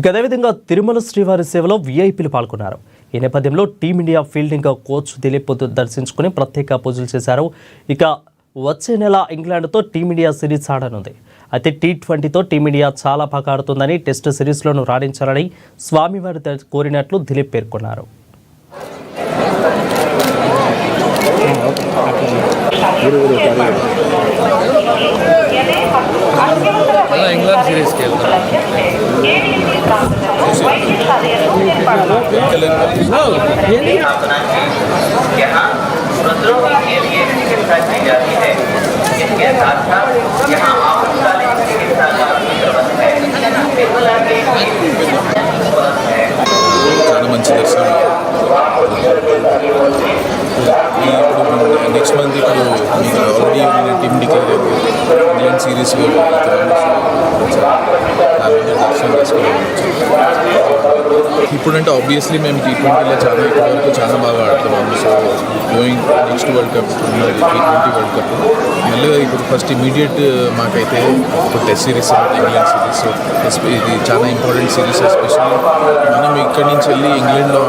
ఇక అదేవిధంగా తిరుమల శ్రీవారి సేవలో వీఐపీలు పాల్గొన్నారు. ఈ నేపథ్యంలో టీమిండియా ఫీల్డింగ్ కోచ్ దిలీప్ దర్శించుకుని ప్రత్యేక పూజలు చేశారు. ఇక వచ్చే నెల ఇంగ్లాండ్తో టీమిండియా సిరీస్ ఆడనుంది. అయితే T20తో టీమిండియా చాలా బాగా ఆడుతుందని, టెస్ట్ సిరీస్లోనూ రాణించాలని స్వామివారి కోరినట్లు దిలీప్ పేర్కొన్నారు. इंग्लैंड सीरीज खेलता చాలా మంచి దర్శనం. నెక్స్ట్ మంత్ ఇప్పుడు మీకు ఆల్రెడీ టీమ్ డిక్లేర్ అయింది. ఇంగ్లాండ్ సిరీస్ దర్శనం చేసుకోవాలి. ఇప్పుడంటే ఆబ్వియస్లీ మేము T20లో చాలా ఇప్పటివరకు చాలా బాగా ఆడుతున్నాము. So going next world cup T20 world cup మళ్ళీ ఇప్పుడు ఫస్ట్ ఇమీడియట్ మాకైతే ఇప్పుడు test series England series. So ఇది చాలా ఇంపార్టెంట్ సిరీస్. ఎస్పెషల్లీ మనం ఇక్కడి నుంచి వెళ్ళి ఇంగ్లాండ్లో